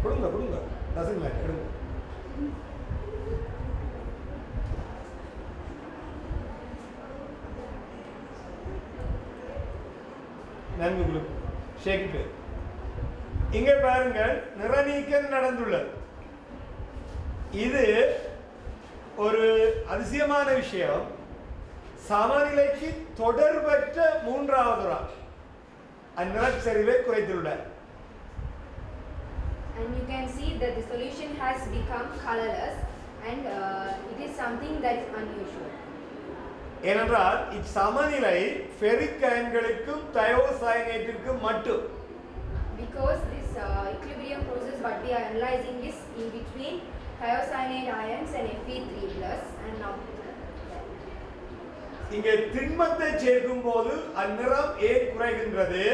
கொடுங்க கொடுங்க dozen mat எடுங்க. நன்கு கொடுக்கும் ஷேக்கு. இங்கே பாருங்கள், நிறநீக்கம் நடந்துள்ளது. இது ஒரு அதிசயமான விஷயம். சமநிலைக்கு தொடர்பற்ற மூன்றாவது rock அந்நிறச்சரிவை குறைத்துள்ளார். And you can see that the solution has become colorless and it is something that is unusual. ஏனென்றால் இச்சமநிலை ஃபெரிக் அயன்களுக்கும் தயோசயனேட்டிற்கும் மட்டும். Because this equilibrium process what we are analyzing is in between thiocyanate ions and Fe3+ and now இங்கே திண்மத்தை சேர்க்கும் போது அந்நிறம் ஏன் குறைகின்றது?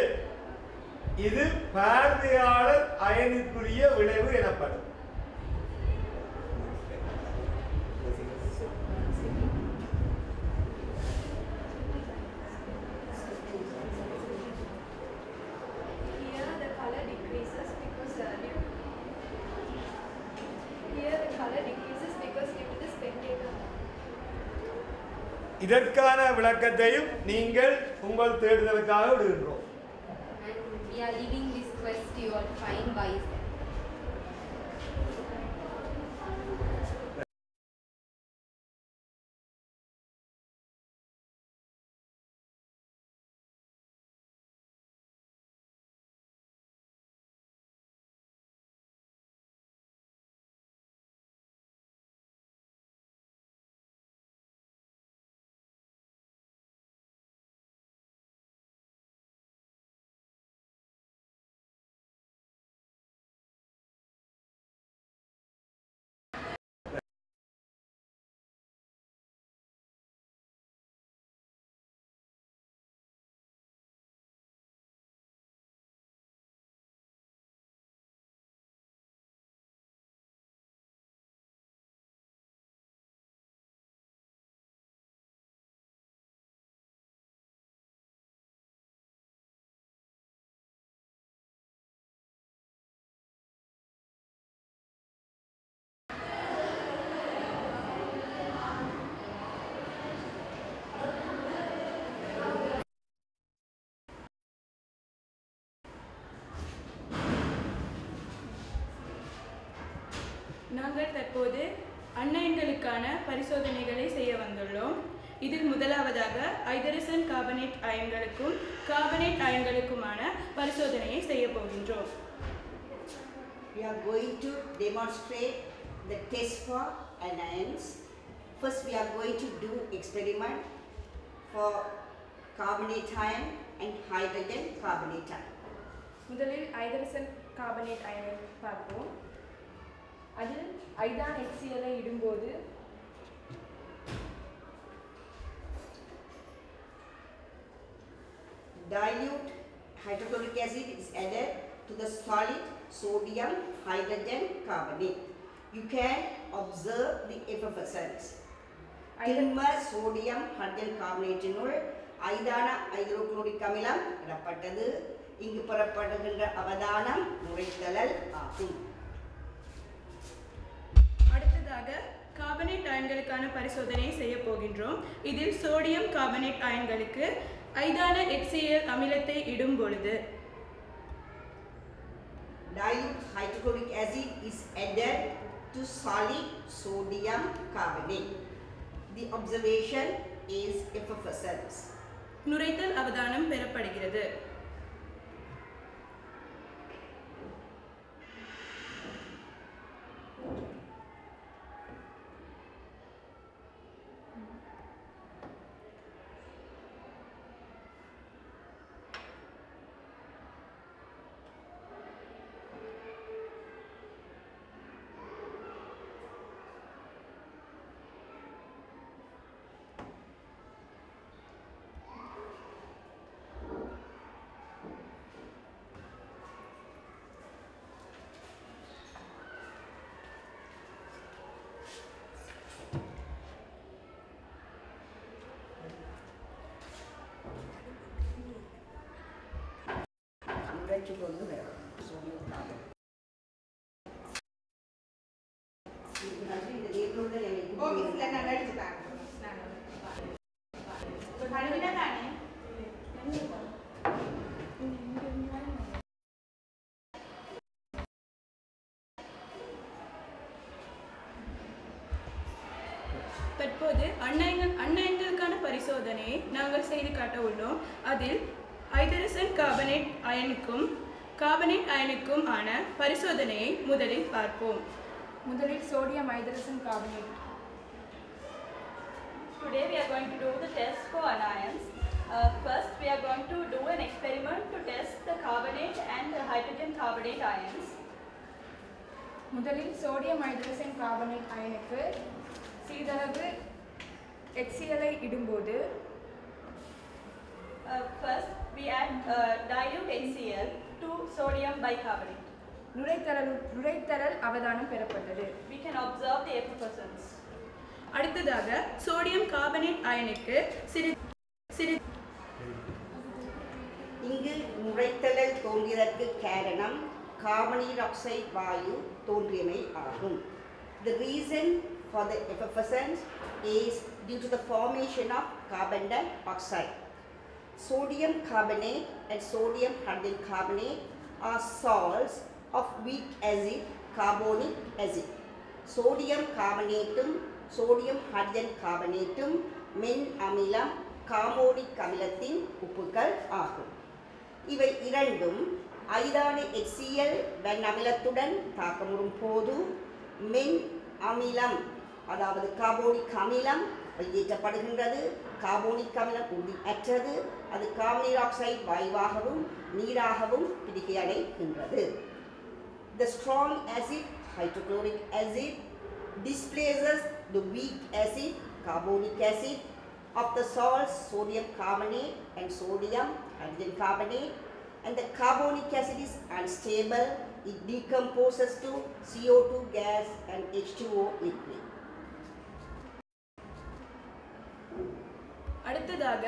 இது பார்வையாளர் அயனிக்குரிய விளைவு எனப்படும். இதற்கான விளக்கத்தையும் நீங்கள் உங்கள் தேடுதலுக்காக விடுகின்றோம். And we are leaving this quest to your find why is that. நாங்கள் தற்போது அன்னயன்களுக்கான பரிசோதனைகளை செய்ய வந்துள்ளோம். இதில் முதலாவதாக ஐதரசன் கார்பனேட் அயன்களுக்கும் கார்பனேட் அயன்களுக்குமான பரிசோதனையை செய்ய போகின்றோம். We are going to demonstrate the test for anions. First we are going to do experiment for carbonate ion and hydrogen carbonate ion. முதலில் ஐதரசன் கார்பனேட் அயனை பார்ப்போம். அதில் ஐதான் HCl I இடும்போது dilute hydrochloric acid is added to the solid sodium hydrogen carbonate. You can observe the effervescence. திண்ம sodium hydrogen கார்பனேட்டினுள் ஐதான hydrochloric அமிலம் இடப்பட்டது. இங்கு பெறப்படுகின்ற அவதானம் நுரைத்தலல் ஆகும். அடுத்ததாக கார்பனேட் அயன்களுக்கான பரிசோதனை செய்ய போகின்றோம். இதில் சோடியம் கார்பனேட் அயன்களுக்கு ஐதான HCl அமிலத்தை இடும் பொழுது dilute hydrochloric acid is added to solid sodium carbonate. The observation is effervescence. நுரைத்தல் அவதானம் பெறப்படுகிறது. உடைச்சு கொண்டு வரும் சோடியம் கார்பனேட். தற்போது அந்நயன்களுக்கான பரிசோதனையை நாங்கள் செய்து காட்ட உள்ளோம். அதில் ஐதரசன் கார்பனேட் அயனுக்கும் கார்பனேட் அயனுக்கும் ஆன பரிசோதனையை முதலில் பார்ப்போம். முதலில் சோடியம் ஐதரசன் carbonate. Today we are going to do the test for anions. First we are going to do an experiment to test the carbonate and the hydrogen carbonate ions. முதலில் sodium ஐதரசன் carbonate அயனுக்கு சிறிதளவு HCl I இடும்போது First we add dilute HCl to sodium bicarbonate. நுரைத்தரல் அவதானம் பெறப்பட்டது. We can observe the effervescence. அடுத்ததாக sodium carbonate அயனுக்கு இங்கு நுரைத்தல் தோன்றியதற்கு காரணம் கார்பனீர் oxide வாயு தோன்றியமை ஆகும். The reason for the effervescence is due to the formation of carbon dioxide. Sodium carbonate and sodium hydrogen carbonate are salts of weak acid carbonic acid. Sodium carbonateum sodium hydrogen carbonateum மென் அமிலம் carbonic அமிலத்தின் உப்புக்கள் ஆகும். இவை இரண்டும் ஐதான HCl வெண் அமிலத்துடன் தாக்கமுறும் போது மென் அமிலம் அதாவது கார்போனிக் அமிலம் வெளியேற்றப்படுகின்றது. கார்போனிக் அமிலம் உறுதியற்றது. அது கார்பனீர் oxide வாயுவாகவும் நீராகவும் பிரிகையடைகின்றது. The strong acid hydrochloric acid displaces the weak acid carbonic acid of the salts sodium carbonate and sodium hydrogen carbonate, and the carbonic acid is unstable. It decomposes to CO2 gas and H2O liquid. அடுத்ததாக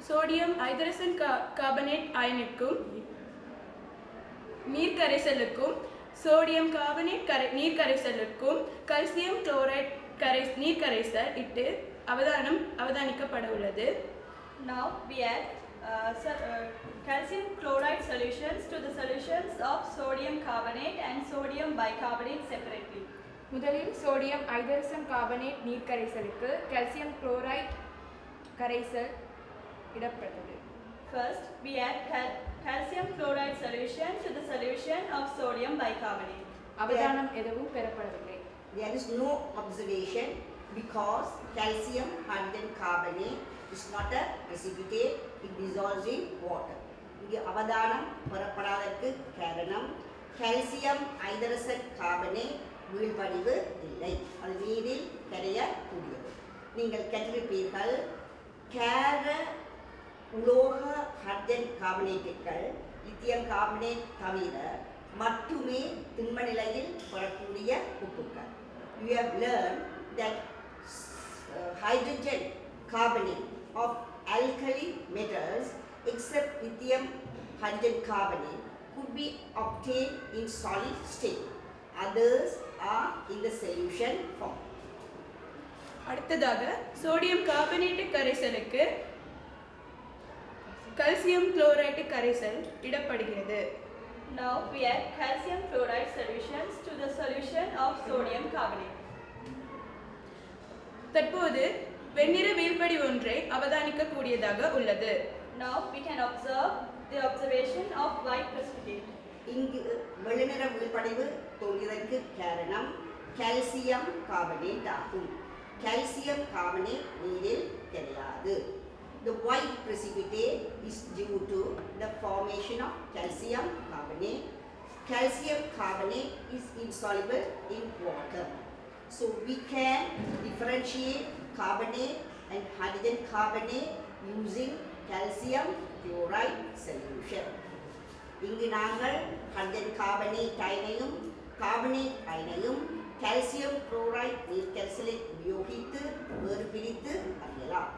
sodium ஐதரசன் carbonate அயனுக்கும் நீர்க்கரைசலுக்கும் sodium carbonate நீர்க்கரைசலுக்கும் calcium chloride நீர்க்கரைசல் இட்டு அவதானிக்கப்பட உள்ளது. Now we add calcium chloride solutions to the solutions of sodium carbonate and sodium bicarbonate separately. முதலில் சோடியம் ஐதரசன் கார்பனேட் நீர்க்கரைசலுக்கு கால்சியம் குளோரைட் கரைசல் இடப்பட்டது. First we add calcium chloride solution to the solution of sodium bicarbonate. அவதானம் எதுவும் பெறப்படவில்லை. There is no observation because calcium hydrogen carbonate is not a precipitate, it dissolves in water. இங்கு அவதானம் பெறப்படாததற்கு காரணம் calcium ஐதரசன் carbonate வீழ்படிவு இல்லை, அது நீரில் கரையக்கூடியது. நீங்கள் கற்றிருப்பீர்கள் கார உலோக ஹைட்ரஜன் கார்பனேட்டுகள் லித்தியம் கார்பனேட் தவிர மட்டுமே திண்ம நிலையில் பெறக்கூடிய உப்புக்கள். You have learned that hydrogen carbonate of alkali metals except lithium hydrogen carbonate could be obtained in solid state. Others are in the solution form. அடுத்ததாக சோடியம் கார்பனேட் கரைசலுக்கு கல்சியம் குளோரைட் கரைசல் இடப்படுகிறது. Now we add calcium chloride solutions to the solution of sodium carbonate. தற்போது வெண்ணிற வீழ்படி ஒன்றை அவதானிக்கக்கூடியதாக உள்ளது. Now we can observe the observation of white precipitate. இங்கு வெள்ளிநிற வீழ்படிவு தோன்றியதற்கு காரணம் calcium carbonate ஆகும். கால்சியம் கார்பனேட் நீரில் கிடையாது. The white precipitate is due to the formation of calcium carbonate. Calcium carbonate is insoluble in water. So we can differentiate carbonate and hydrogen carbonate using calcium chloride solution. இங்கு நாங்கள் hydrogen carbonate அயனையும் carbonate அயனையும் calcium chloride நீர்க்கரைசலை உபயோகித்து வேறு பிரித்து அறியலாம்.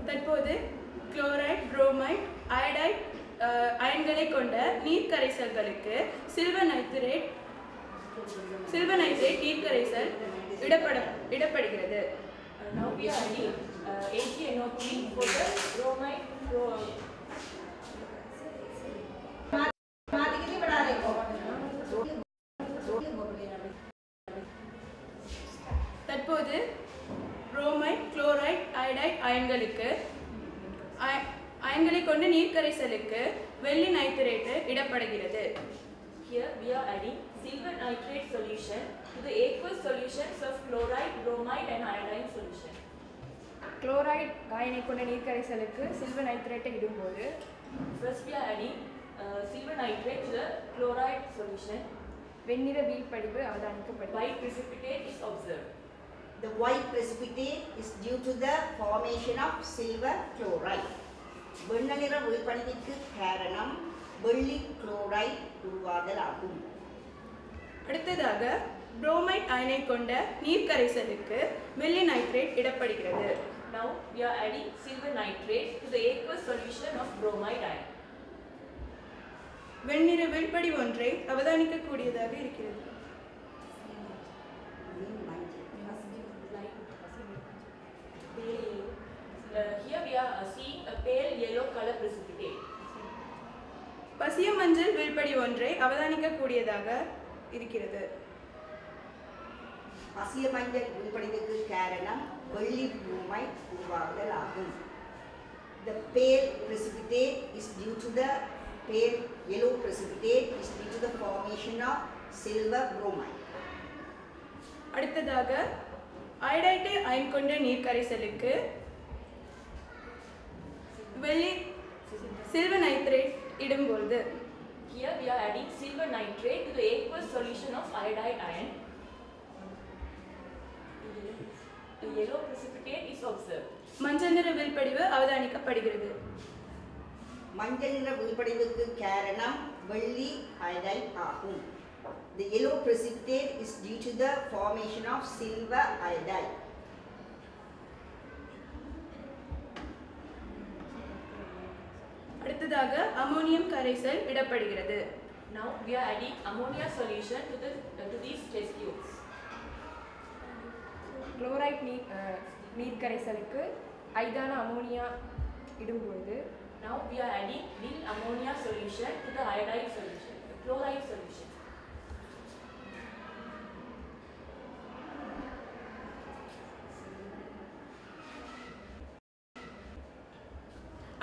தற்போது குளோரைட், புரோமைட், அயடைட் அயன்களை கொண்ட நீர்க்கரைசல்களுக்கு சில்வர் நைட்ரேட் நீர்க்கரைசல் இடப்படுகிறது. Now we are adding HNO3 for the bromide. அயன்களை கொண்ட நீர் கரைசலுக்கு வெள்ளி நைட்ரேட்டு இடப்படுகிறது. Here we are adding silver nitrate solution to the aqueous solutions of chloride, bromide and iodine solution. Chloride அயனை கொண்ட நீர் கரைசலுக்கு சில்வர் நைட்ரேட்டை இடும்போது First we are adding silver nitrate to the chloride solution. வெண்ணிற வீழ்படிவு அவதானிக்கப்படுகிறது. White precipitate is observed. The white precipitate is due to the formation of silver chloride. வெண்ணிற வீழ்படிவுக்கு காரணம் வெள்ளி குளோரைடு உருவாதல் ஆகும். அடுத்ததாக புரோமைட் அயனை கொண்ட நீர் கரைசலுக்கு வெள்ளி nitrate இடப்படுகிறது. Now we are adding silver nitrate to the aqueous solution of bromide ion. வெண்ணிற வீழ்படி ஒன்றை அவதானிக்கக்கூடியதாக இருக்கிறது. Here we are seeing a pale yellow color precipitate. பசிய மஞ்சள் வீழ்படி ஒன்றை அவதானிக்கக்கூடியதாக இருக்கிறது. பசிய மஞ்சள் வீழ்படிவுக்கு காரணம் வெள்ளி புரோமைடு உருவாதல் ஆகும். The pale precipitate is due to the pale yellow precipitate is due to the formation of silver bromide. அடுத்ததாக அயோடைடு அயன் கொண்ட நீர் கரைசலுக்கு வெள்ளி சில்வர் நைட்ரேட் இடும்போது Here we are adding silver nitrate to the aqueous solution of iodide ion. The yellow precipitate is observed. மஞ்சள் நிற வீழ்படிவு அவதானிக்கப்படுகிறது. மஞ்சள் நிற வீழ்படிவுக்கு காரணம் வெள்ளி அயோடைடு ஆகும். The yellow precipitate is due to the formation of silver iodide. அடுத்ததாக ammonium கரைசல் இடப்படுகிறது. Now we are adding ammonia solution to these test tubes. Chloride நீர் கரைசலுக்கு ஐதான ammonia இடும்போது Now we are adding nil ammonia solution to the iodide solution, the chloride solution.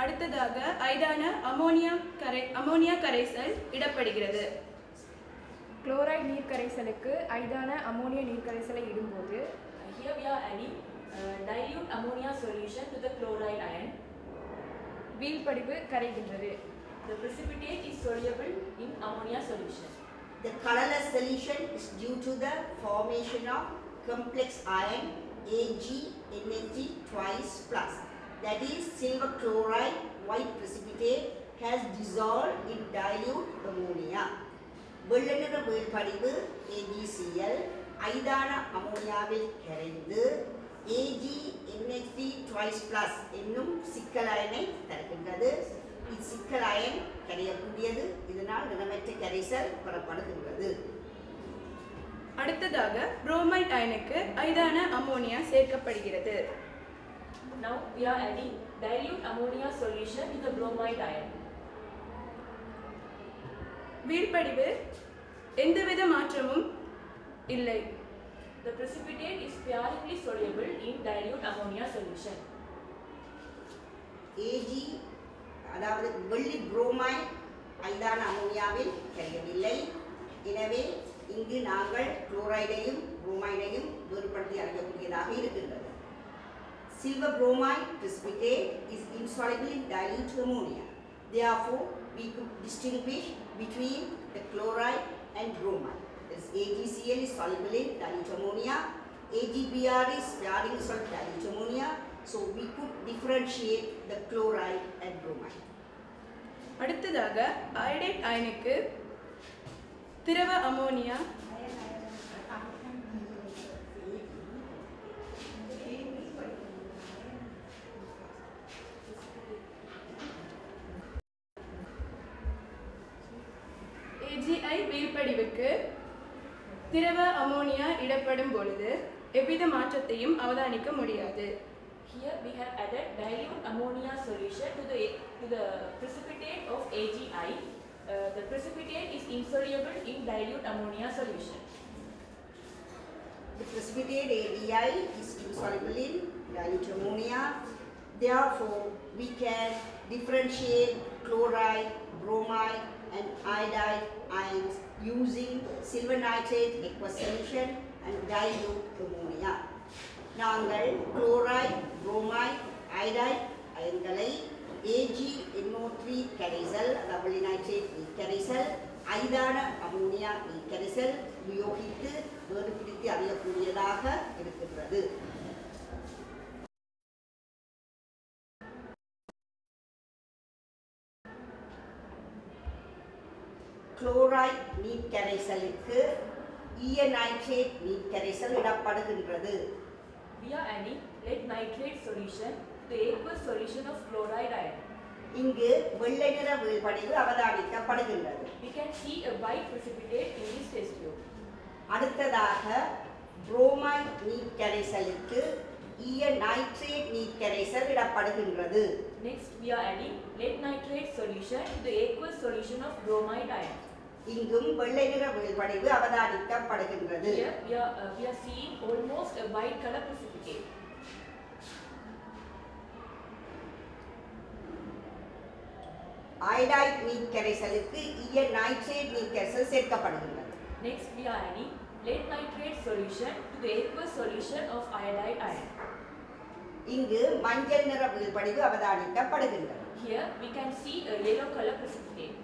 அடுத்ததாக ஐதான ammonia கரைசல் இடப்படுகிறது. Chloride நீர் கரைசலுக்கு ஐதான ammonia நீர் கரைசலை இடும்போது Here we are adding dilute ammonia solution to the chloride ion. வீழ்படிவு கரைகின்றது. The precipitate is soluble in ammonia solution. The colorless solution is due to the formation of complex ion AgNH3 twice plus. That is silver chloride white precipitate has dissolved in dilute ammonia. வெள்ளை நிற வீழ்படிவு AgCl ஐதான அமோனியாவில் கரைந்து AgNH3 twice plus என்னும் சிக்கல் அயனை தருகின்றது. இச்சிக்கல் iron கரையக்கூடியது, இதனால் நிறமற்ற கரைசல் பெறப்படுகின்றது. அடுத்ததாக புரோமைட் அயனுக்கு ஐதான அமோனியா சேர்க்கப்படுகிறது. Now we are adding dilute ammonia solution to the bromide ion. வீழ்படிவு எந்தவித மாற்றமும் இல்லை. The precipitate is sparingly soluble in dilute ammonia solution. Ag அதாவது வெள்ளி புரோமைடு ஐதான அமோனியாவில் கரையவில்லை. எனவே இங்கு நாங்கள் குளோரைடையும் புரோமைடையும் வேறுபடுத்தி அறியக்கூடியதாக இருக்கின்றது. Silver bromide precipitate is insoluble in dilute ammonia. Therefore, we could distinguish between the chloride and bromide. As AgCl is soluble in dilute ammonia, AgBr is sparingly soluble in dilute ammonia. So, we could differentiate the chloride and bromide. அடுத்ததாக iodide அயனுக்கு திரவ ammonia AgI வீழ்படிவுக்கு திரவ ammonia இடப்படும் பொழுது எவ்வித மாற்றத்தையும் அவதானிக்க முடியாது. Here we have added dilute ammonia solution to the precipitate of AgI. The precipitate is insoluble in dilute ammonia solution. The precipitate AgI is insoluble in dilute ammonia. Therefore, we can differentiate chloride, bromide and iodide ions using silver nitrate aqueous solution and dilute ammonia. நாங்கள் chloride, bromide, iodide அயன்களை AgNO3 கரைசல், double nitrate கரைசல், ஐதான ammonia கரைசல் உபயோகித்து வேறுபிடித்து அறியக்கூடியதாக இருக்கின்றது. Chloride நீர் கரைசலுக்கு ஈயநைட்ரேட் நீர் கரைசல் இடப்படுகின்றது. We are adding lead nitrate solution to the aqueous solution of chloride ion. இங்கு வெள்ளை நிற வீழ்படிவு அவதானிக்கப்படுகின்றது. We can see a white precipitate in this test tube. அடுத்ததாக புரோமைட் நீர் கரைசலுக்கு ஈயநைட்ரேட் நீர் கரைசல் இடப்படுகின்றது. Next, we are adding lead nitrate solution to the aqueous solution of bromide ion. இங்கும் வெள்ளை நிற வீழ்படிவு அவதானிக்கப்படுகின்றது. Here we are seeing almost a white color precipitate. Iodide நீர் கரைசலுக்கு ஈயநைட்ரேட் நீர் கரைசல் சேர்க்கப்படுகின்றது. Next, we are adding lead nitrate solution to the aqueous solution of iodide ion. இங்கு மஞ்சள் நிற வீழ்படிவு அவதானிக்கப்படுகின்றது. Here we can see a yellow color precipitate.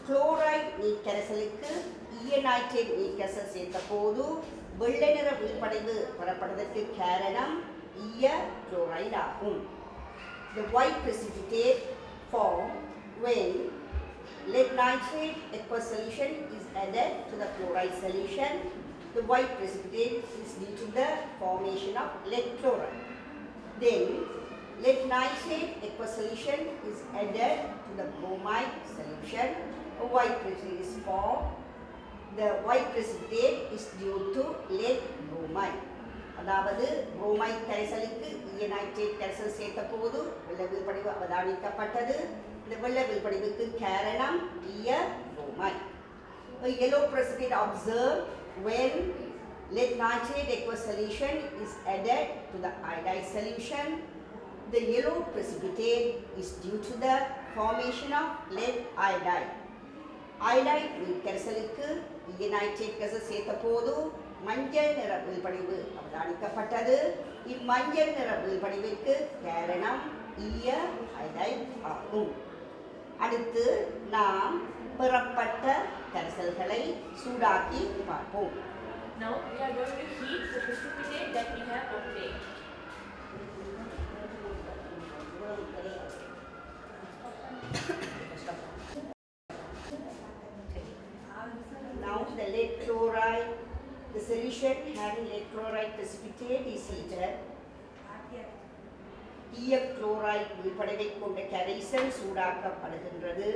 Chloride நீர் கரைசலுக்கு ஈயநைட்ரேட் நீர் கரைசல் சேர்த்த போது வெள்ளை நிற வீழ்படிவு பெறப்படுவதற்கு காரணம் ஈய குளோரைடு ஆகும். The white precipitate formed when lead nitrate aqueous solution is added to the chloride solution. The white precipitate is due to the formation of lead chloride. Then lead nitrate aqueous solution is added to the bromide solution. A white precipitate is formed. The white precipitate is due to lead bromide. அதாவது bromide கரைசலுக்கு ஈயநைட்ரேட் கரைசல் சேர்த்த போது வெள்ளை வீழ்படிவு அவதானிக்கப்பட்டது. இந்த வெள்ளை வீழ்படிவுக்கு காரணம் ஈய bromide. A yellow precipitate observed when lead nitrate aqueous solution is added to the iodide solution. The yellow precipitate is due to the formation of lead iodide. Iodide நீர் கரைசலுக்கு ஈயநைட்ரேட் கரைசல் சேர்த்த போது மஞ்சள் நிற வீழ்படிவு அவதானிக்கப்பட்டது. இம்மஞ்சள் நிற வீழ்படிவிற்கு காரணம் ஈய அயோடைடு ஆகும். அடுத்து நாம் பெறப்பட்ட கரைசல்களை சூடாக்கி பார்ப்போம். Now we are going to heat the precipitate that we have obtained. Now the lead chloride, the solution having lead chloride precipitate is heated. ஈய குளோரைடு வீழ்படிவை கொண்ட கரைசல் சூடாக்கப்படுகின்றது.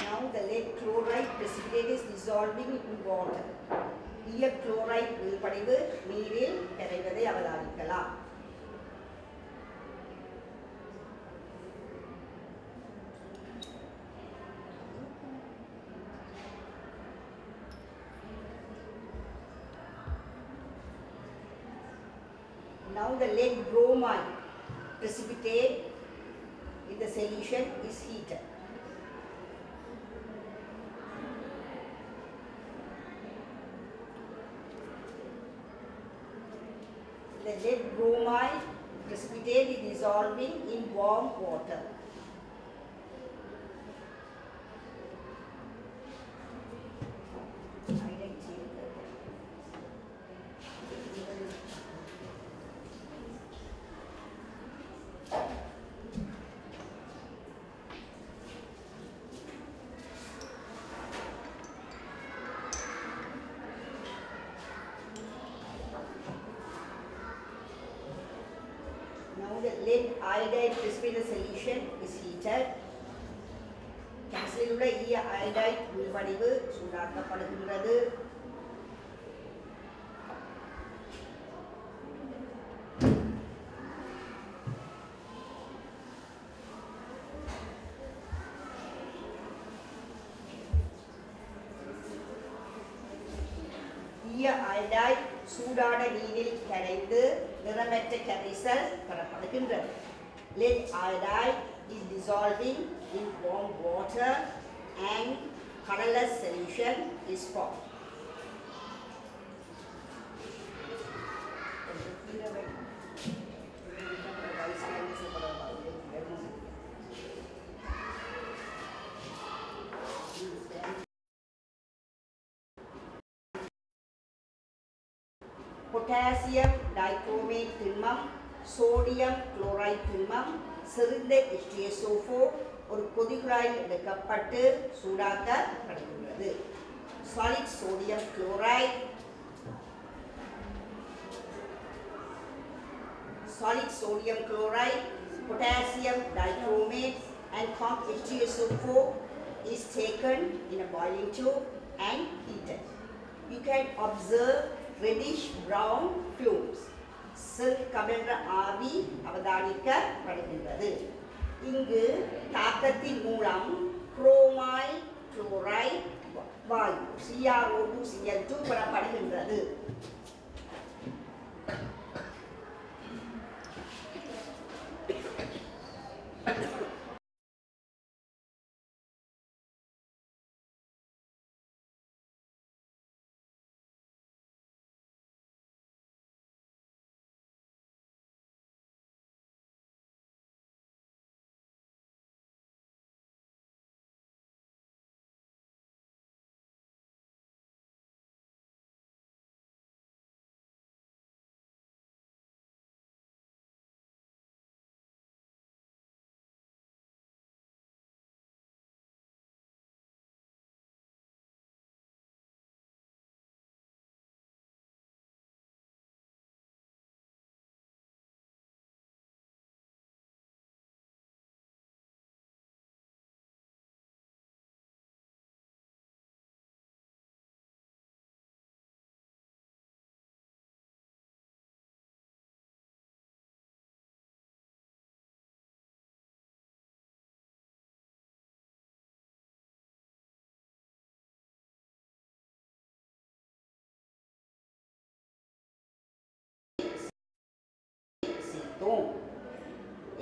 Now the lead chloride precipitate is dissolving in water. ஈய chloride வீழ்படிவு நீரில் கரைவதை அவதானிக்கலாம். Now the lead bromide precipitate in the solution is heated. The lead bromide precipitate precipitate is dissolving in warm water. Now the lead iodide precipitate solution is heated. கேன்சரில் உள்ள ஈய iodide உள்வடிவு சூடாக்கப்படுகின்றது. ஈய iodide சூடான நீரில் கரைந்து நிறமற்ற கரைசல் பெறப்படுகின்றது. Lead iodide is dissolving in warm water and colorless solution is formed. Potassium dichromate திண்மம், sodium chloride திண்மம், செறிந்த H2SO4 ஒரு கொதிகுழாயில் எடுக்கப்பட்டு சூடாக்கப்படுகின்றது. Solid sodium chloride, potassium dichromate and comp H2SO4 is taken in a boiling tube and heated. You can observe reddish brown fumes. செல் கமழ்ற ஆவி அவதானிக்கப்படுகின்றது. இங்கு தாக்கத்தின் மூலம் chromyl chloride வாயு CrO2Cl2 பெறப்படுகின்றது.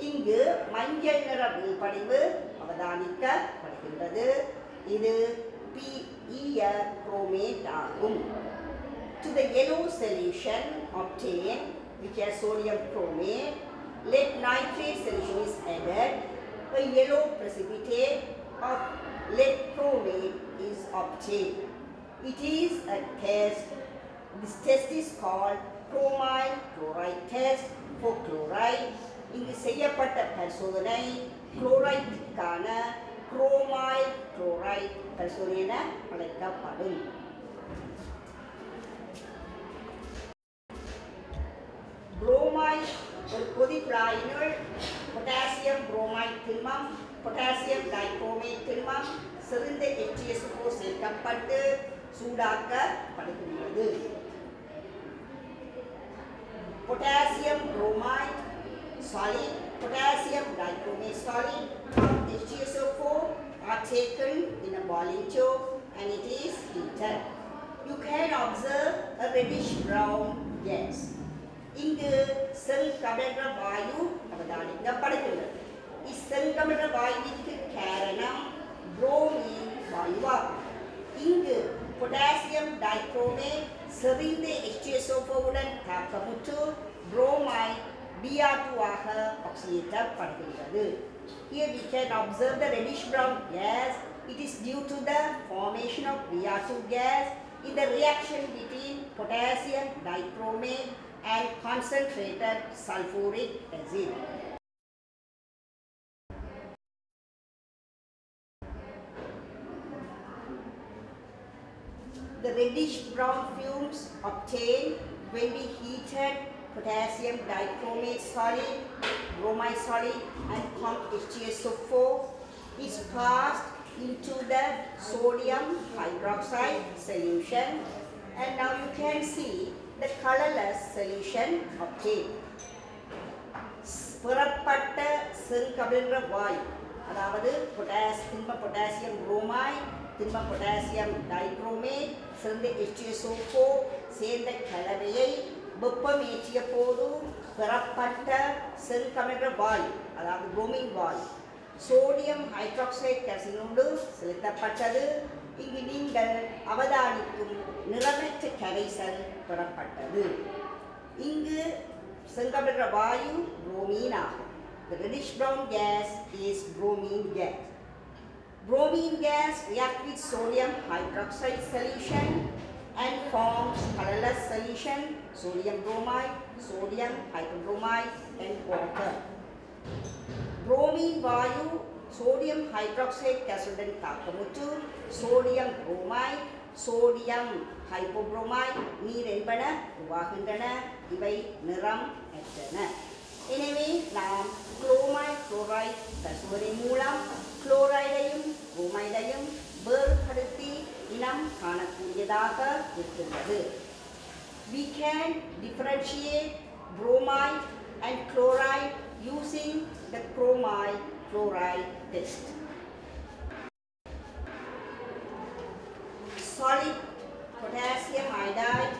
இங்கு மஞ்சள் நிற வீழ்படிவு அவதானிக்கப்படுகின்றது. இது PE chromate ஆகும். To the yellow solution obtained, which has sodium chromate, lead nitrate solution is added. A yellow precipitate of lead chromate is obtained. It is a test. This test is called chromite chloride test for chloride. இங்கு செய்யப்பட்ட பரிசோதனை குளோரைடுக்கான chromyl chloride பரிசோதனை என அழைக்கப்படும். Bromide ஒரு கொதிக்குழாயினுள் potassium bromide திண்மம், potassium dichromate திண்மம், செறிந்த H2SO4 சேர்க்கப்பட்டு சூடாக்கப்படுகின்றது. Potassium bromide solid, potassium dichromate solid from H2SO4 are taken in a boiling tube and it is heated. You can observe a reddish brown gas. இங்கு செல் கமழ்ற வாயு அவதானிக்கப்படுகிறது. இச்செல் கமழ்ற வாயுவிற்கு காரணம் bromine வாயுவாகும். இங்கு potassium dichromate செறிந்த H2SO4 உடன் தாக்கமுற்று bromide Br2 ஆக oxidate. Here we can observe the reddish brown gas. It is due to the formation of Br2 gas in the reaction between potassium dichromate and concentrated sulfuric acid. The reddish brown fumes obtained when we heated potassium dichromate solid, bromide solid and H2SO4 is passed into the sodium hydroxide solution, and now you can see the colorless solution obtained. பெறப்பட்ட செங்கபிழ்ற வாயு, அதாவது potassium bromide, potassium dichromate சேர்ந்த H2SO4 சேர்ந்த கலவையை வெப்பமேற்றிய போது பெறப்பட்ட செங்கபிழ்ற வாயு, அதாவது bromine வாயு sodium hydroxide கேஸினோடு செலுத்தப்பட்டது. இங்கு நீங்கள் அவதானிக்கும் நிறமற்ற கரைசல் பெறப்பட்டது. இங்கு செங்கபிழ்ற வாயு புரோமீன் ஆகும். The reddish brown gas is bromine gas. Bromine gas reacts with sodium hydroxide solution and forms colorless solution, sodium bromide, sodium hypobromide and water. Bromine Vayu sodium hydroxide கேஸுடன் தாக்கமுற்று sodium bromide, sodium hypobromide நீர் என்பன உருவாகின்றன. இவை நிறம் அற்றன. எனவே நாம் குளோமைட் chloride பரிசோதனை மூலம் குளோரைடையும் புரோமைடையும் வேறுபடுத்தி இனம் காணக்கூடியதாக இருக்கிறது. We can differentiate bromide and chloride using the bromide chloride test. Solid potassium iodide,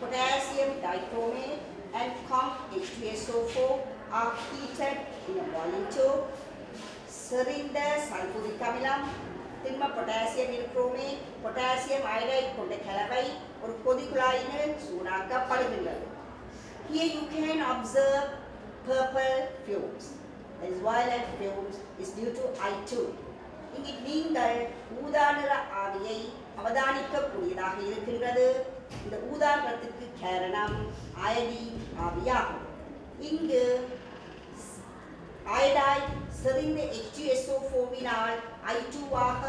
potassium dichromate and H2SO4 are heated in a boiling tube. செறிந்த சல்பூரிக் அமிலம், திண்ம பொட்டாசியம் dichromate, potassium iodide கொண்ட கலவை ஒரு கொதிக்குழாயினில் சூடாக்கப்படுகின்றது. Here you can observe purple fumes. That is violet fumes is due to I2. இங்கு நீங்கள் ஊதா நிற ஆவியை அவதானிக்கக்கூடியதாக இருக்கின்றது. இந்த ஊதா நிறத்திற்கு காரணம் அயடின் ஆவியாகும். இங்கு அயடைடு செறிந்த H2SO4வினால் I2 ஆக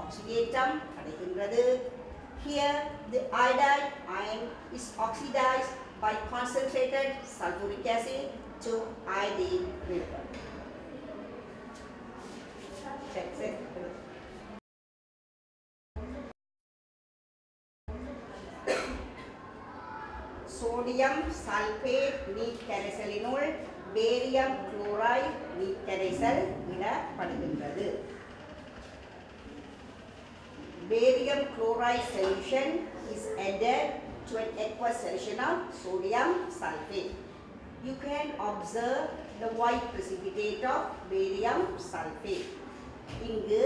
ஆக்சிடேற்றம் அடைகின்றது. Here the iodide ion is oxidized by concentrated sulfuric acid to iodine vapor. Sodium sulphate நீர் கரைசலினுள் பேரியம் குளோரைடு நீர் கரைசல் விடப்படுகின்றது. Barium chloride solution is added to an aqueous solution of sodium sulfate. You can observe the white precipitate of barium sulfate. இங்கு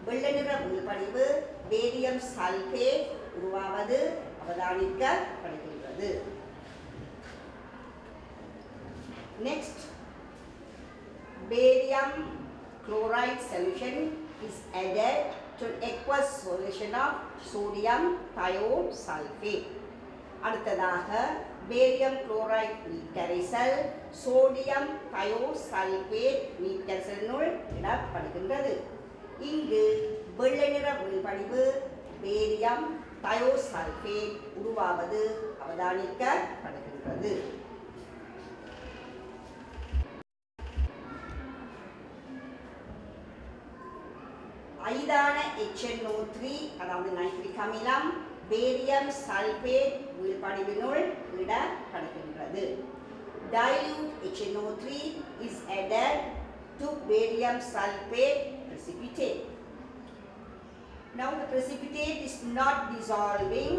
வெள்ளை நிற உள்படிவு barium sulphate உருவாவது அவதானிக்கப்படுகின்றது. Next, barium chloride solution is added to an aqueous solution of sodium thiosulfate. அடுத்ததாக barium chloride நீர் கரைசல் sodium thiosulfate நீர் கரைசலினுள் இடப்படுகின்றது. இங்கு வெள்ளை நிற ஒளிபடிவு பேரியம் thiosulfate உருவாவது அவதானிக்கப்படுகின்றது. ஐதான HNO3 அதாவது நைட்ரிக் அமிலம் பேரியம் சல்பேட் உயிர்படிவினுள் இடப்படுகின்றது. Dilute HNO3 is added to barium sulfate precipitate. Now the precipitate is not dissolving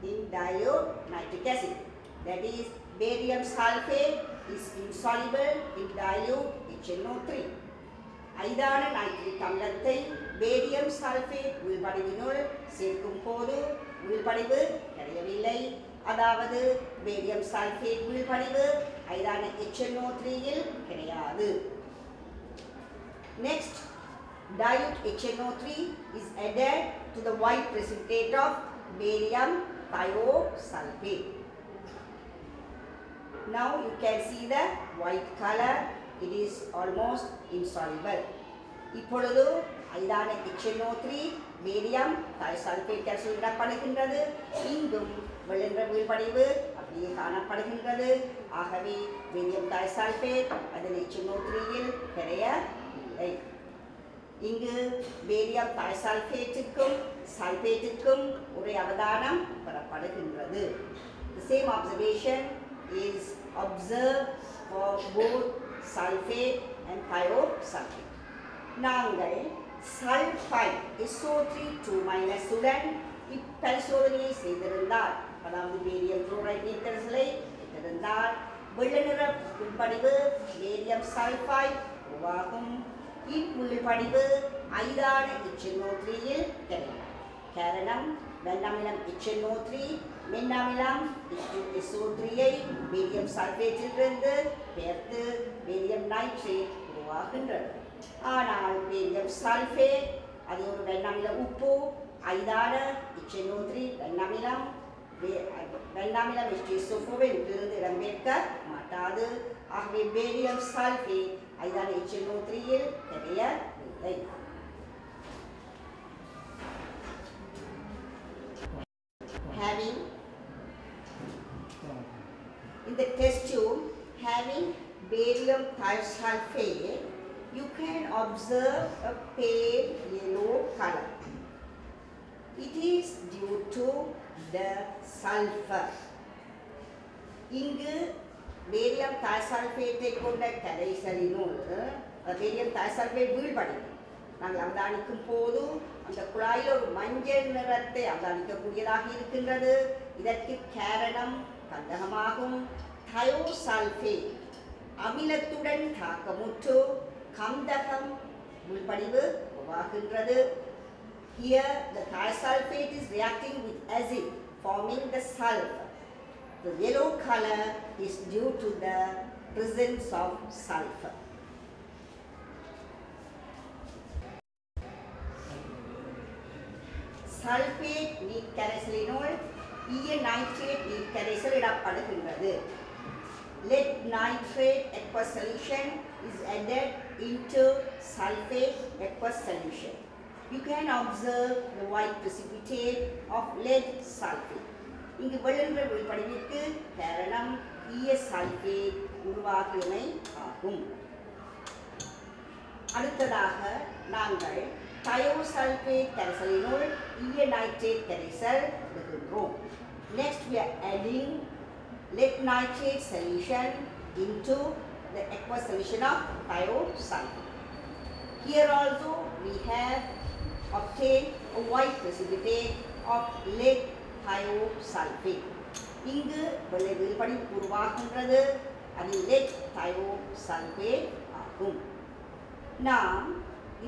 in dilute nitric acid. That is, barium sulfate is insoluble in dilute HNO3. ஐதான nitric அமிலத்தை barium sulphate உயிர்படிவினுள் சேர்க்கும் போது உயிர்படிவு கிடையவில்லை. அதாவது barium sulphate வீழ்படிவு ஐதான HNO3 இல் கிடையாது. Next, dilute HNO3 is added to the white precipitate of barium thiosulfate. Now you can see the white color, it is almost insoluble. இப்பொழுது ஐதான HNO3 barium thiosulfate capsule இடப்படுகின்றது. இங்கும் வெள்ளென்ற வீழ்படிவு அப்படியே காணப்படுகின்றது. ஆகவே பேரியம் thiosulfate அதன் HNO3 இல் கிடையவில்லை. இங்கு barium thiosulfateக்கும் சல்பேட்டுக்கும் ஒரே அவதானம் பெறப்படுகின்றது. The same observation is observed for both sulfate and thiosulfate. நாங்கள் சல்ஃபைட் SO3 உடன் இப்பரிசோதனையை செய்திருந்தால், அதாவது பேரியம் குளோரைட் நீர்க்கரைசலை செய்திருந்தால் வெள்ளை நிற வீழ்படிவு பேரியம் சல்ஃபைட் உருவாகும். இவ்வீழ்படிவு ஐதான HNO3 இல் கிடைக்கும். காரணம் வெண்ணமிலம் HNO3 மென்னமிலம் H2SO3 பேரியம் சல்பேட்டிலிருந்து பெயர்த்து பேரியம் நைட்ரேட் உருவாகின்றது. ஆனால் பேரியம் சல்ஃபேட் அது ஒரு வெண்ணமில உப்பு ஐதான HNO3 வெண்ணமிலம் H2SO4 இருந்து இடம்பெயர்க்க மாட்டாது. ஆகவே பேரியம் சல்ஃபேட் ஐதான HNO3 இல் கிடையவில்லை. Having in the test tube having barium thiosulfate, you can observe a pale yellow color. It is due to the sulfur. இங்கு பேரியம் thiosulfate கொண்ட கரைசலினுள் பேரியம் thiosulfate வீழ்படிவு நாங்கள் அவதானிக்கும் போது அந்த குழாயில் ஒரு மஞ்சள் நிறத்தை அவதானிக்கக்கூடியதாக இருக்கின்றது. இதற்கு காரணம் கந்தகமாகும். thiosulfate அமிலத்துடன் தாக்கமுற்று கந்தகம் வீழ்படிவு உருவாகின்றது. Here the thiosulfate is reacting with acid forming the sulfur. The yellow color is due to the presence of sulfur. Sulfate நீர்க்கரைசலினுள் ஈய nitrate நீர்க்கரைசல் இடப்படுகின்றது. Lead nitrate aqueous solution is added into sulfate aqueous solution. You can observe the white precipitate of lead sulfate. இங்கு வெள்ளென்ற வீழ்படிவிற்கு காரணம் ஈய sulphate உருவாகியமை ஆகும். அடுத்ததாக நாங்கள் thiosulfate கரைசலினுள் ஈய nitrate கரைசல் எடுக்கின்றோம். Next we are adding lead nitrate solution into the aqueous solution of thiosulfate. Here also we have obtained a white precipitate of lead thiosulfate. இங்கு வெள்ளை வீழ்படிவு உருவாகின்றது. அது lead thiosulfate ஆகும். நாம்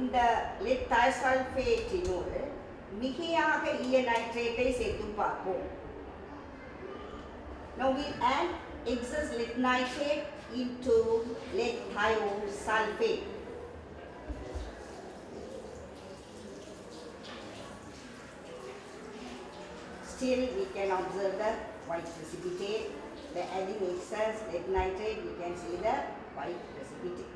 இந்த lead thiosulfateனுள் மிகையாக ஈய நைட்ரேட்டை சேர்த்து பார்ப்போம். Now we add excess lead nitrate into lead thiosulfate. Still we can observe the white precipitate. By adding excess lead nitrate, we can see the white precipitate.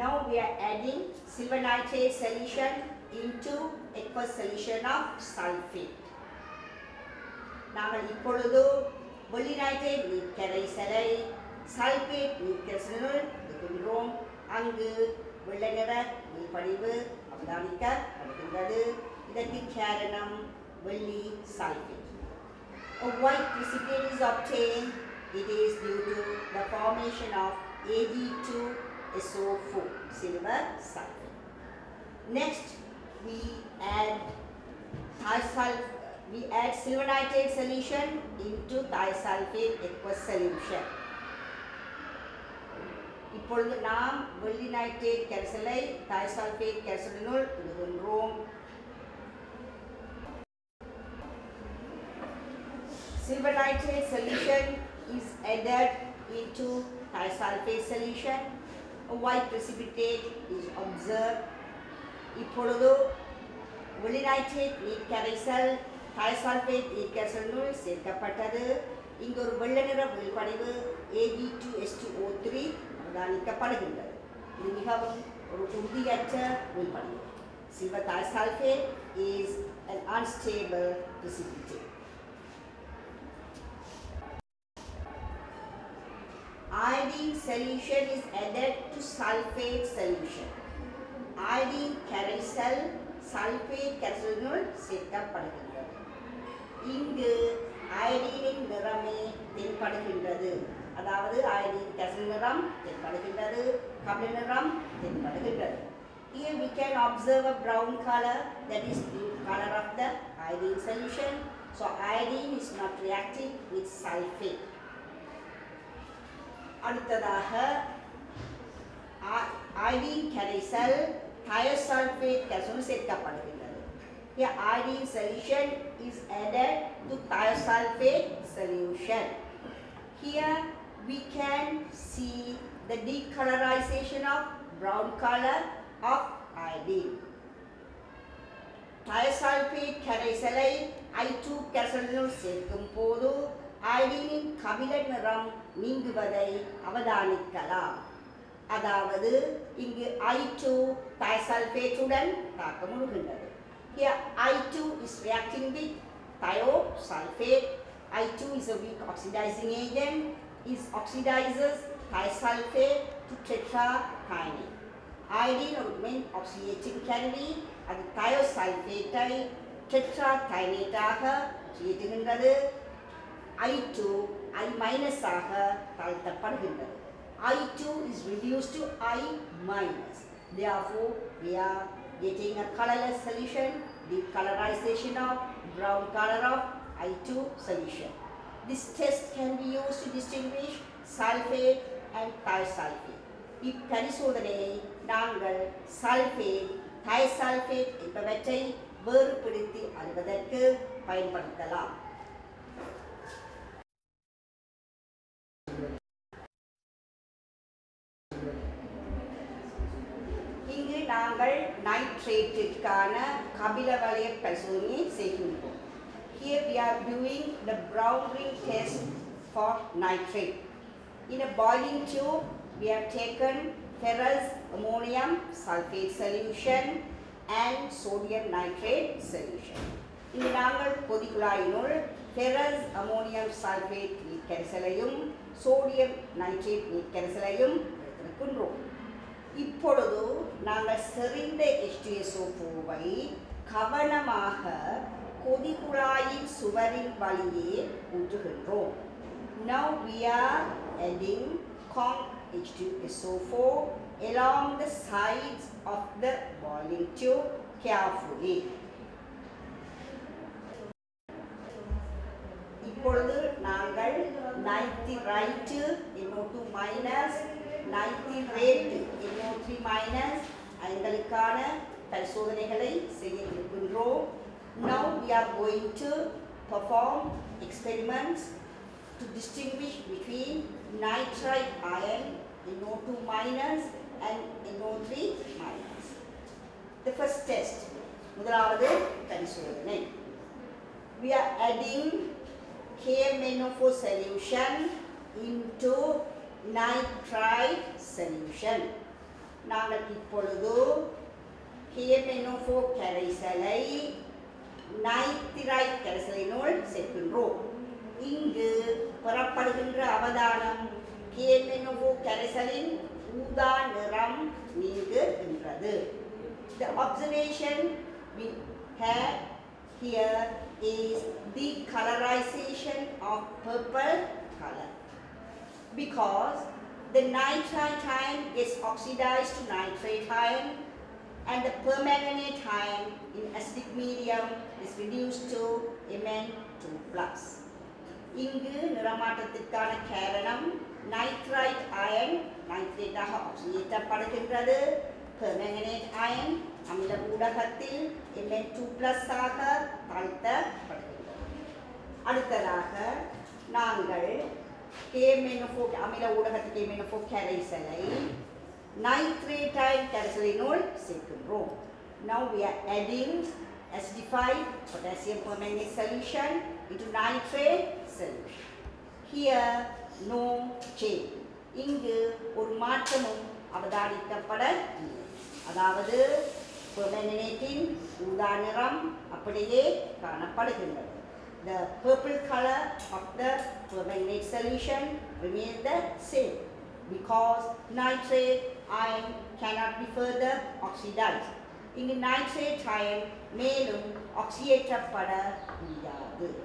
Now we are adding silver nitrate solution into aqueous solution of sulfate. நாங்கள் இப்பொழுது வெள்ளி nitrate நீர்க்கரைசலை sulphate நீர்க்கரைசலினுள் எடுக்கின்றோம். அங்கு வெள்ளை நிற வீழ்படிவு அவதானிக்கப்படுகின்றது. இதற்கு காரணம் வெள்ளி sulphate. A white precipitate is obtained. It is due to the formation of Ag2SO4, silver sulfate. Next, we add silver nitrate solution into thiosulfate aqueous solution. இப்பொழுது நாம் வெள்ளி நைட்ரேட் கரைசலை thiosulfate கரைசலினுள் இடுகின்றோம். Silver nitrate solution is added into thiosulfate solution. A white precipitate is observed. இப்பொழுது வெளிநைட்ரேட் நீர் கரைசல் thiosulfate நீர் கரைசலுடன் சேர்க்கப்பட்டது. இங்கு ஒரு வெள்ளை நிற வெளிப்படைவு Ag2S2O3 அவதானிக்கப்படுகின்றது. இது மிகவும் ஒரு உறுதியற்ற வெளிப்படைவு. Silver thiosulfate is an unstable precipitate. Iodine solution is added to sulfate solution. Iodine கரைசல் sulfate கரைசலுடன் சேர்க்கப்படுகின்றது. இங்கு அயோடினின் நிறமே தென்படுகின்றது. அதாவது அயோடின் கரைசல் நிறம் தென்படுகின்றது, கபில நிறம் தென்படுகின்றது. Here we can observe a brown color, that is the color of the iodine solution. So iodine is not reacting with sulfate. அடுத்ததாக iodine கரைசல் thiosulfate கரைசலுடன் சேர்க்கப்படுகின்றது. Here iodine solution is added to thiosulfate solution. Here we can see the decolorization of brown color of iodine. Thiosulfate கரைசலை I2 கரைசலுடன் சேர்க்கும் போது iodine Kapila நிறம் நீங்குவதை அவதானிக்கலாம். அதாவது இங்கு I2 thiosulfate உடன் தாக்கமுறுகின்றது. Here I2 is reacting with thiosulfate. I2 is a weak oxidizing agent. It oxidizes thiosulfate to tetrathionate. Iodine ஒரு main oxygenating carrier. அது thiosulfate-ஐ tetrathionate ஆக oxygenateகின்றது. I2 I- ஆக தாழ்த்தப்படுகின்றது. I2 is reduced to I-. Therefore, we are getting a colorless solution, decolorization of brown color of I2 solution. This test can be used to distinguish sulfate and thiosulfate. இப்பரிசோதனையை நாங்கள் sulfate, thiosulfate என்பவற்றை வேறுபடுத்தி அறிவதற்கு பயன்படுத்தலாம். இங்கு நாங்கள் நைட்ரேட்டிற்கான கபில வளைய பரிசோதனையை செய்கின்றோம். Here we are doing the brown ring test for nitrate. In a boiling tube, we have taken ferrous ammonium sulfate solution and sodium nitrate solution. இங்கு நாங்கள் கொதிக்குழாயினுள் ferrous ammonium sulfate நீர்க்கரைசலையும் sodium nitrate நீர்க்கரைசலையும் எடுத்திருக்கின்றோம். இப்பொழுது நாங்கள் செறிந்த H2SO4-வை கவனமாக கொதிக்குழாயின் சுவரின் வழியே ஊற்றுகின்றோம். Now we are adding conc H2SO4 along the sides of the boiling tube carefully. இப்பொழுது நாங்கள் nitrite NO2 minus nitrate NO3 minus ஐங்களுக்கான பரிசோதனைகளை செய்ய இருக்கின்றோம். Now we are going to perform experiments to distinguish between nitrite ion NO2 minus and NO3 minus. The first test, முதலாவது பரிசோதனை. We are adding KMnO4 solution into nitrite solution. நாங்கள் இப்பொழுது KMnO4 கரைசலை nitrite கரைசலினுள் சேர்க்கின்றோம். இங்கு பெறப்படுகின்ற அவதானம் KMnO4 கரைசலின் ஊதா நிறம் நீங்குகின்றது. The observation we have here is the colorization of purple color, because the nitrite ion gets oxidized to nitrate ion and the permanganate ion in acidic medium is reduced to Mn2+. இங்கு நிறமாற்றத்திற்கான காரணம் nitrite ion நைட்ரேட்டாக ஆக்சிஜனேற்றப்படுகின்றது. permanganate ion அமில ஊடகத்தில் Mn2+ ஆக தாழ்த்தப்படுகின்றது. அடுத்ததாக நாங்கள் KMnO4 அமில ஊடகத்து KMnO4 கரைசலை நைட்ரேட்டைல் கரைசலினுள் சேர்க்கின்றோம். Now we are adding acidified potassium permanganate solution into nitrate solution. Here no change. இங்கு ஒரு மாற்றமும் அவதானிக்கப்படவில்லை. அதாவது permanganatein ஊதா நிறம் அப்படியே காணப்படுகின்றது. The purple color of the permanganate solution remains the same because nitrate ion cannot be further oxidized. இங்கு nitrate ion மேலும் oxidation முடியாது.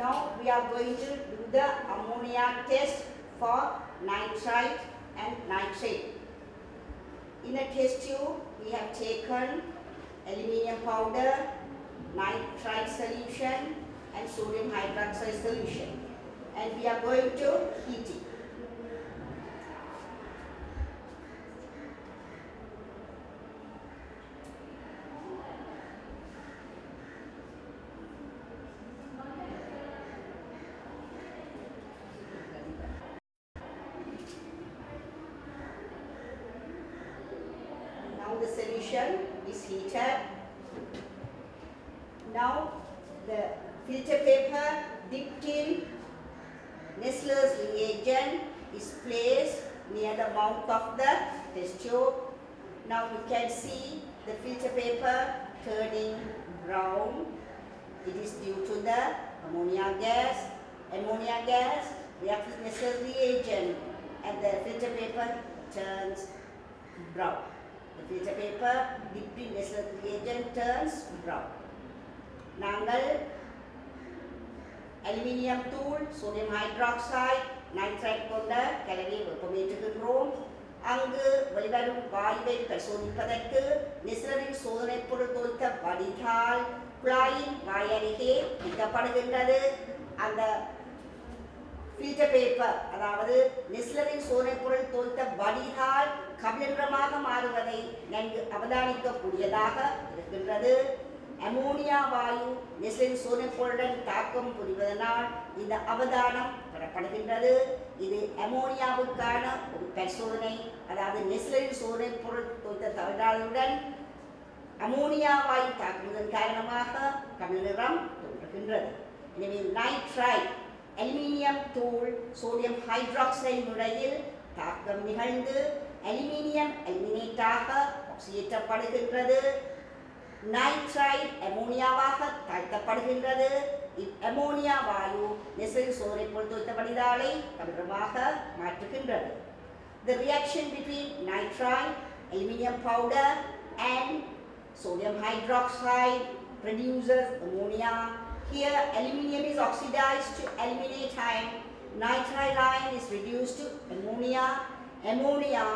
Now we are going to do the ammonia test for nitrite and nitrate. In a test tube, we have taken aluminium powder, nitrite solution and sodium hydroxide solution, and we are going to heat it. The solution is heated. Now the filter paper dipped in Nessler's reagent is placed near the mouth of the test tube. Now you can see the filter paper turning brown. It is due to the ammonia gas. Ammonia gas reacts with Nessler's reagent and the filter paper turns brown. The filter paper dipped in Nessler reagent turns brown. நாங்கள் aluminium தூள், sodium hydroxide, nitrite கொண்ட கலவையை வெப்பமேற்றுகின்றோம். அங்கு வெளிவரும் வாயுவை பரிசோதிப்பதற்கு நெஸ்லரின் சோதனை பொருள் தோய்த்த வடிகால் குழாயின் வாயருகே வைக்கப்படுகின்றது. அந்த ஃபில்டர் பேப்பர் அதாவது நெஸ்லரின் சோதனை பொருள் தோய்த்த வடிகால் கபிலன்றமாக மாறுவதை நன்கு அவதானிக்கக்கூடியதாக இருக்கின்றது. அமோனியா வாயு நெஸ்லரின் சோதனை பொருளுடன் தாக்கம் புரிவதனால் இந்த அவதானம் பெறப்படுகின்றது. இது அமோனியாவுக்கான ஒரு பரிசோதனை. அதாவது நெஸ்லரின் சோதனை பொருள் தோய்த்த தவறாளுடன் அமோனியா வாயு தாக்குவதன் காரணமாக கபில நிறம் தோன்றுகின்றது. எனவே நைட்ரைட் அலுமினியம் தூள் சோடியம் ஹைட்ராக்சைடு நுழையில் தாக்கம் நிகழ்ந்து அலுமினியம் அலுமினேட்டாக ஆக்சிடேற்றப்படுகின்றது. நைட்ரைட் அமோனியாவாக தாழ்த்தப்படுகின்றது. அமோனியா வாயு நெஸ்லரின் சோதனை பொருள் தோய்த்த வடிகாலை கபிலமாக மாற்றுகின்றது. The reaction between nitrite, aluminium powder and sodium hydroxide produces ammonia. Here aluminium is oxidized to aluminate ion. Nitrite ion is reduced to ammonia. Ammonia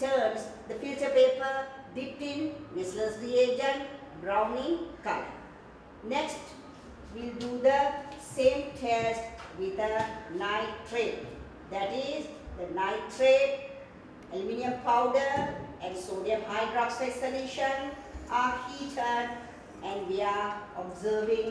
turns the filter paper dipped in Nessler's reagent brown in color. Next, we'll do the same test with the nitrate. That is, the nitrate, aluminium powder and sodium hydroxide solution are heated and we are observing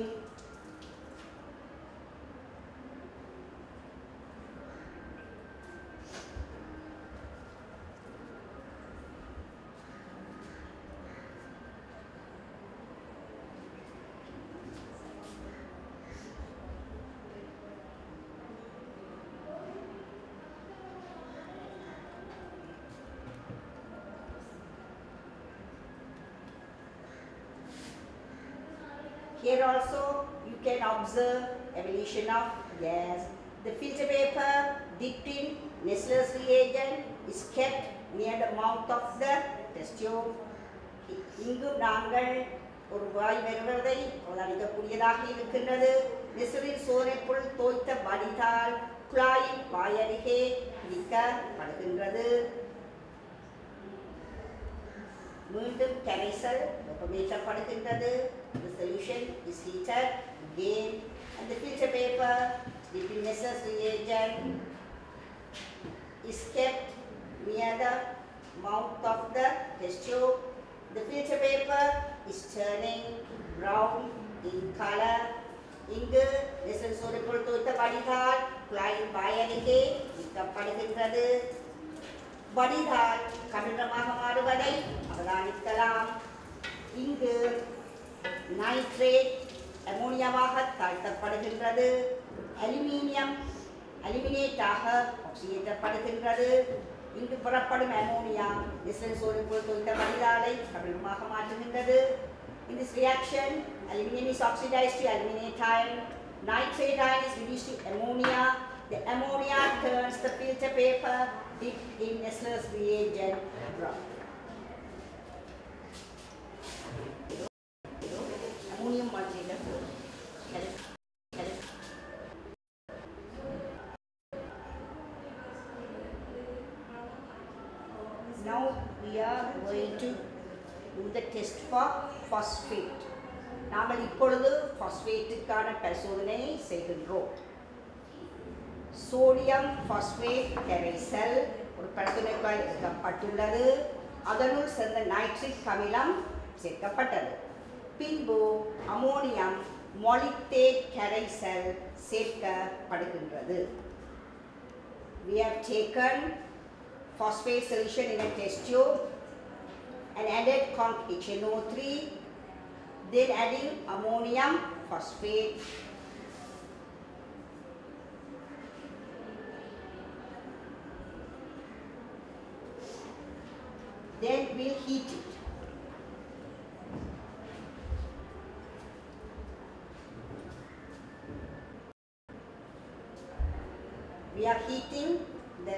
Here also you can observe evolution of gas. The filter paper dipped in Nessler's reagent is kept near the mouth of the test tube. இங்கு நாங்கள் ஒரு வாயு வருவதை அவதானிக்கக்கூடியதாக இருக்கின்றது. நெஸ்லரின் சோதனை பொருள் தோய்த்த வடிகால் குழாயின் வாயருகே பிரிக்கப்படுகின்றது. மீண்டும் கரைசல் வெப்பமேற்றப்படுகின்றது. The solution is heated again and the filter paper with necessary reagent is kept near the mouth of the test tube. The filter paper is turning brown in color. இங்கு நெசல் சோடிப்பொருள் தோய்த்த வடிதால் குழாயின் வாயருகே பிரிக்கப்படுகின்றது. வடிதால் கடினமாக மாறுவதை அவதானிக்கலாம். இங்கு நைட்ரேட் அமோனியாவாக தாழ்த்தப்படுகின்றது. அலுமினியம் அலுமினேட்டாக ஆக்சிஜேற்றப்படுகின்றது. இங்கு புறப்படும் ammonia Nestle சோடிப்பொருள் தோய்த்த வடிதாலை கடினமாக மாற்றுகின்றது. In this reaction, aluminium is oxidized to aluminate iron. Nitrate ion is reduced to ammonia. The ammonia turns the filter paper dipped in Nessler's reagent brown. Ammonium multilayer. Now we are going to do the test for phosphate. நாங்கள் இப்பொழுது பாஸ்பேட்டுக்கான பரிசோதனை செய்கின்றோம். Sodium phosphate கரைசல் ஒரு பரிசோதனைக்காய் எடுக்கப்பட்டுள்ளது. அதனுள் சேர்ந்த nitric அமிலம் சேர்க்கப்பட்டது. பின்பு அமோனியம் மாலிப்டேட் கரைசல் சேர்க்கப்படுகின்றது. We have taken phosphate solution in a test tube and added conc HNO3, then adding ammonium phosphate. Then we'll heat it. We are heating the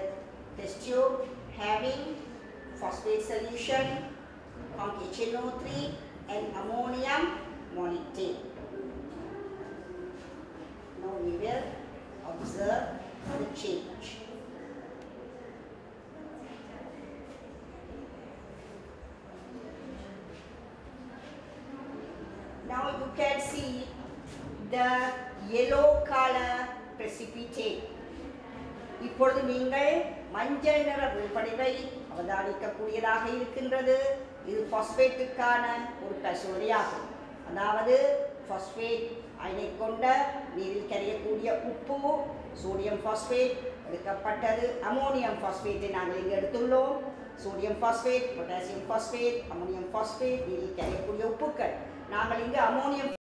test tube having phosphate solution, conc HNO3 and ammonium molicate. Now we will observe the change. Now you can see the yellow color precipitate. இப்பொழுது நீங்கள் மஞ்சள் நிற விழிப்படைவை அவதானிக்கக்கூடியதாக இருக்கின்றது. இது பாஸ்பேட்டுக்கான ஒரு பரிசோதனையாகும். அதாவது phosphate அயனை கொண்ட நீரில் கரையக்கூடிய உப்பு சோடியம் பாஸ்பேட் எடுக்கப்பட்டது. அமோனியம் பாஸ்பேட்டை நாங்கள் இங்கு எடுத்துள்ளோம். Sodium phosphate, potassium phosphate, ammonium phosphate, நீரில் கரையக்கூடிய உப்புக்கள். நாங்கள் இங்கு அமோனியம்